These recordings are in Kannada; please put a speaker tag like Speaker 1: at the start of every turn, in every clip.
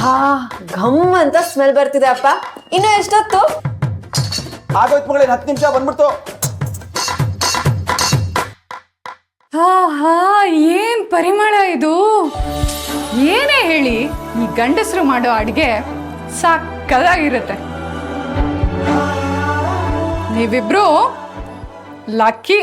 Speaker 1: ಆಹಾ ಘಮ್ ಅಂತ ಸ್ಮೆಲ್ ಬರ್ತಿದೆ ಅಪ್ಪ. ಇನ್ನು ಎಷ್ಟೊತ್ತು?
Speaker 2: ಆಗೋಯ್ತು ಮಗಳೇ, 10 ನಿಮಿಷ ಬಂದ್ಬಿಡ್ತು.
Speaker 3: ಆಹಾ ಏನ್ ಪರಿಮಳ ಇದು! ಏನೇ ಹೇಳಿ ಈ ಗಂಡಸರು ಮಾಡೋ ಅಡ್ಗೆ ಸಕ್ಕದಾಗಿರುತ್ತೆ. ನೀವಿಬ್ರು ಲಕ್ಕಿ.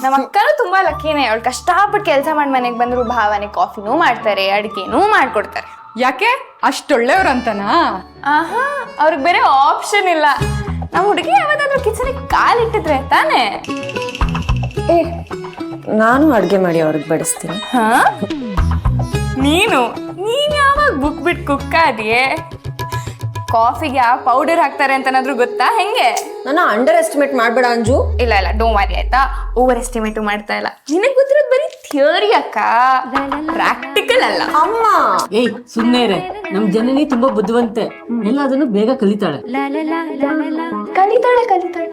Speaker 4: ನಮ್ಮ ಅಕ್ಕನೂ ತುಂಬಾ ಲಕ್ಕಿನೇ. ಅವಳು ಕಷ್ಟಪಟ್ಟು ಕೆಲಸ ಮಾಡಿ ಮನೆಗೆ ಬಂದ್ರು ಭಾವನೆ ಕಾಫಿನೂ ಮಾಡ್ತಾರೆ, ಅಡಿಗೆನೂ ಮಾಡ್ಕೊಡ್ತಾರೆ.
Speaker 3: ಯಾಕೆ ಅಷ್ಟೊಳ್ಳೆಯವ್ರಂತನಾ?
Speaker 4: ಆಹಾ ಅವ್ರಿಗೆ ಬೇರೆ ಆಪ್ಷನ್ ಇಲ್ಲ. ನಮ್ಮ ಹುಡುಗಿ ಯಾವತ್ತಾದ್ರೂ ಕಿಚನಿಗೆ ಕಾಲಿಟ್ಟಿದ್ರೆ ತಾನೇ.
Speaker 1: ನಾನು ಅಡ್ಗೆ ಮಾಡಿ ಅವ್ರಿಗೆ ಬಡಿಸ್ತೀನಿ.
Speaker 4: ಹಾ ನೀನು ಯಾವಾಗ ಬುಕ್ ಬಿಟ್ಟು ಕುಕ್ ಆದಿಯೇ? ಕಾಫಿಗೆ ಯಾವ ಪೌಡರ್ ಹಾಕ್ತಾರೆ ಅಂತನಾದ್ರೂ ಗೊತ್ತಾ ಹೆಂಗೆ?
Speaker 1: ನನ್ನ ಅಂಡರ್ ಎಸ್ಟಿಮೇಟ್ ಮಾಡ್ಬೇಡ ಅಂಜು.
Speaker 4: ಇಲ್ಲ ಡೋಂಟ್ ವರಿ ಆಯ್ತಾ, ಓವರ್ ಎಸ್ಟಿಮೇಟು ಮಾಡ್ತಾ ಇಲ್ಲ. ನಿನಗೆ ಗೊತ್ತಿರೋದು ಬರೀ ಥಿಯರಿ ಅಕ್ಕ, ಪ್ರಾಕ್ಟಿಕಲ್ ಅಲ್ಲ.
Speaker 1: ಅಮ್ಮ
Speaker 5: ಏಯ್ ಸುಮ್ಮನೆ ನಮ್ ಜನನಿ ತುಂಬಾ ಬುದ್ಧಿವಂತೆ, ಎಲ್ಲದನ್ನು ಬೇಗ ಕಲಿತಾಳೆ.
Speaker 4: ಕಲಿತಾಳೆ.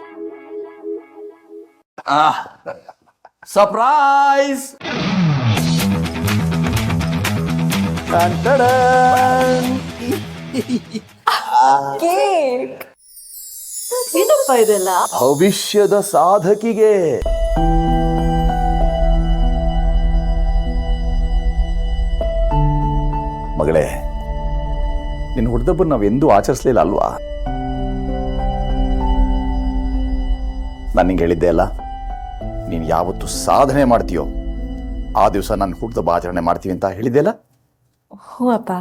Speaker 2: ಸರ್ಪ್ರೈಸ್!
Speaker 1: ಏನಪ್ಪ ಇದೆಲ್ಲ?
Speaker 2: ಭವಿಷ್ಯದ ಸಾಧಕಿಗೆ. ಮಗಳೇ, ನಿನ್ನ ಹುಡ್ದಬ್ಬರು ನಾವೆಂದೂ ಆಚರಿಸ್ಲಿಲ್ಲ ಅಲ್ವಾ? ನಾನು ನಿಂಗೆ ಹೇಳಿದ್ದೆ ಅಲ್ಲ, ನೀನು ಯಾವತ್ತು ಸಾಧನೆ ಮಾಡ್ತೀಯೋ ಆ ದಿವಸ ನನ್ನ ಹುಡ್ದಬ್ಬ ಆಚರಣೆ ಮಾಡ್ತೀವಿ ಅಂತ ಹೇಳಿದ್ದೆ ಅಲ್ಲ?
Speaker 1: ಹ್ಞೂ ಅಪ್ಪ.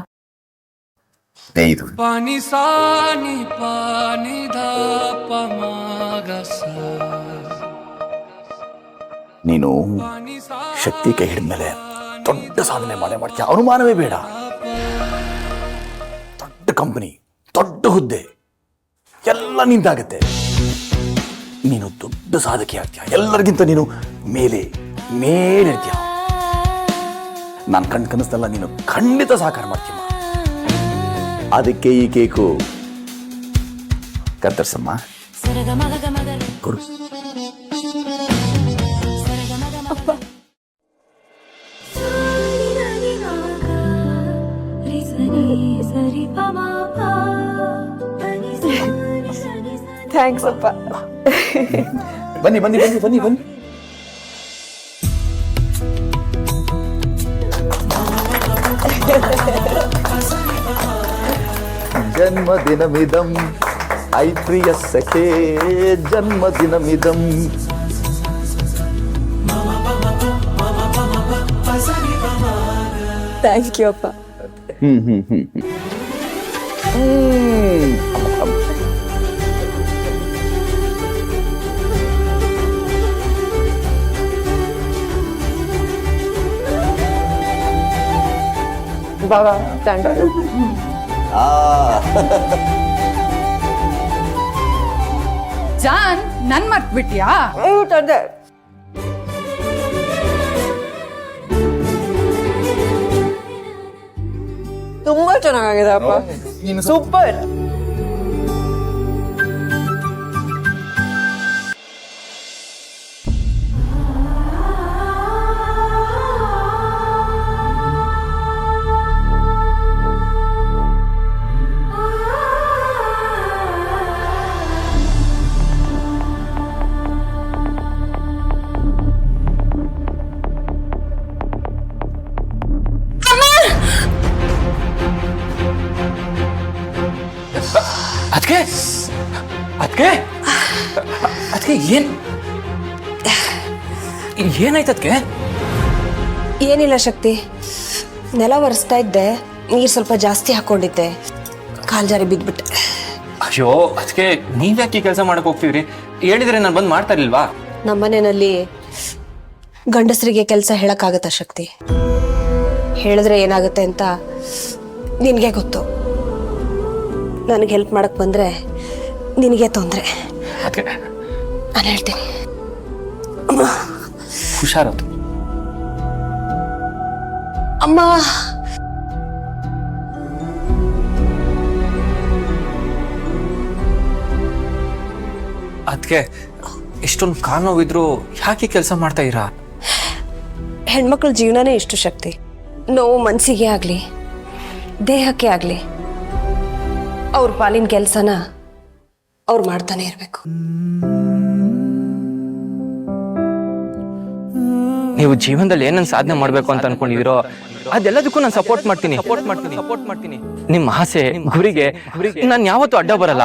Speaker 2: ಇದು
Speaker 6: ಪಾನಿ ಸಾನಿ ಪಾನಿ ಧಾಪ ಮಾಗಸ.
Speaker 2: ನೀನು ಶಕ್ತಿ ಕೈ ಹಿಡಿದ್ಮೇಲೆ ದೊಡ್ಡ ಸಾಧನೆ ಮಾಡೇ ಮಾಡ್ತೀಯ, ಅನುಮಾನವೇ ಬೇಡ. ದೊಡ್ಡ ಕಂಪನಿ, ದೊಡ್ಡ ಹುದ್ದೆ ಎಲ್ಲ ನಿಂತಾಗತ್ತೆ. ನೀನು ದೊಡ್ಡ ಸಾಧಕಿ ಆಗ್ತೀಯ, ಎಲ್ಲರಿಗಿಂತ ನೀನು ಮೇಲಿರ್ತೀಯ. ನಾನು ಕನಸಲ್ಲ, ನೀನು ಖಂಡಿತ ಸಾಕಾರ ಮಾಡ್ತೀಯ. ಅದಕ್ಕೆ ಈ ಕೇಕು ಕತ್ತರ್ಸಮ್ಮ, ಕೊಡು.
Speaker 1: ಥ್ಯಾಂಕ್ಸ್ ಅಪ್ಪ.
Speaker 2: ಬನ್ನಿ. ಜನ್ಮದಿನಮಿದಂ ಐ ಪ್ರಿಯ ಸಖೇ, ಜನ್ಮದಿನಮಿದಂ.
Speaker 1: ಥ್ಯಾಂಕ್ ಯು ಅಪ್ಪ. ಬಾಬಾ ಥ್ಯಾಂಕ್ ಯು.
Speaker 3: ಜಾನ್ ನನ್ ಮರ್ತ್ಬಿಟ್ಯಾ?
Speaker 1: ತಂದೆ ತುಂಬಾ ಚೆನ್ನಾಗಿದೆ ಅಪ್ಪ, ಸೂಪರ್.
Speaker 6: ಅದಕ್ಕೆ ಏನಾಯ್ತದ್ಕೆ?
Speaker 7: ಏನಿಲ್ಲ ಶಕ್ತಿ, ನೆಲ ಒರೆಸ್ತಾ ಇದ್ದೆ, ನೀರು ಸ್ವಲ್ಪ ಜಾಸ್ತಿ ಹಾಕೊಂಡಿದ್ದೆ, ಕಾಲ್ ಜಾರಿ ಬಿದ್ಬಿಟ್ಟೆ.
Speaker 6: ಅಯ್ಯೋ ಅದಕ್ಕೆ ನೀವ್ಯಾಕೆ ಕೆಲಸ ಮಾಡಕ್ ಹೋಗ್ತೀವ್ರಿ? ಹೇಳಿದ್ರೆ ನಾನು ಬಂದು ಮಾಡ್ತಾ ಇರ್ಲಿಲ್ವಾ?
Speaker 7: ನಮ್ಮನೆಯಲ್ಲಿ ಗಂಡಸರಿಗೆ ಕೆಲಸ ಹೇಳಕ್ಕಾಗತ್ತಾ ಶಕ್ತಿ? ಹೇಳಿದ್ರೆ ಏನಾಗುತ್ತೆ ಅಂತ ನಿನಗೆ ಗೊತ್ತು. ನನಗೆ ಹೆಲ್ಪ್ ಮಾಡಕ್ ಬಂದ್ರೆ ನಿನಗೆ ತೊಂದರೆ. ನಾನು ಹೇಳ್ತೀನಿ.
Speaker 6: ಹುಷಾರದು
Speaker 7: ಅಮ್ಮ.
Speaker 6: ಅದಕ್ಕೆ ಇಷ್ಟೊಂದು ಕಾಲು ನೋವಿದ್ರು ಯಾಕೆ ಕೆಲಸ ಮಾಡ್ತಾ ಇರಾ?
Speaker 7: ಹೆಣ್ಮಕ್ಳ ಜೀವನನೇ ಇಷ್ಟು ಶಕ್ತಿ. ನೋವು ಮನಸ್ಸಿಗೆ ಆಗಲಿ ದೇಹಕ್ಕೆ ಆಗಲಿ ಅವ್ರ ಪಾಲಿನ ಕೆಲಸನ ಅವ್ರು ಮಾಡ್ತಾನೆ ಇರಬೇಕು.
Speaker 6: ನೀವು ಜೀವನದಲ್ಲಿ ಏನನ್ನ ಸಾಧನೆ ಮಾಡ್ಬೇಕು ಅಂತ ಅನ್ಕೊಂಡಿದಿರೋ ಅದೆಲ್ಲದಕ್ಕೂ ನಾನು ಸಪೋರ್ಟ್ ಮಾಡ್ತೀನಿ. ನಿಮ್ಮ ಆಸೆ ಗುರಿಗೆ ನಾನು ಯಾವತ್ತೂ ಅಡ್ಡ ಬರಲ್ಲ.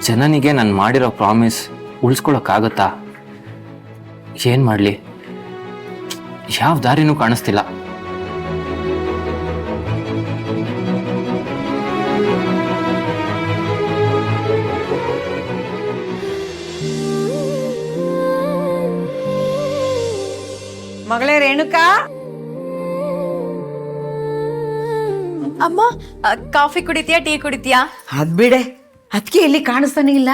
Speaker 6: ಜನನಿಗೆ ನಾನು ಮಾಡಿರೋ ಪ್ರಾಮಿಸ್ ಉಳಿಸ್ಕೊಳಕ್ಕಾಗತ್ತಾ? ಏನ್ ಮಾಡ್ಲಿ, ಯಾವ ದಾರಿನೂ ಕಾಣಿಸ್ತಿಲ್ಲ.
Speaker 8: ಮಗಳೇ ರೇಣುಕಾ,
Speaker 4: ಅಮ್ಮ ಕಾಫಿ ಕುಡಿತೀಯಾ ಟೀ ಕುಡಿತೀಯಾ?
Speaker 8: ಅದ್ ಬಿಡೆ ಅದಕ್ಕೆ ಎಲ್ಲಿ ಕಾಣಿಸ್ತಾನೆ ಇಲ್ಲ.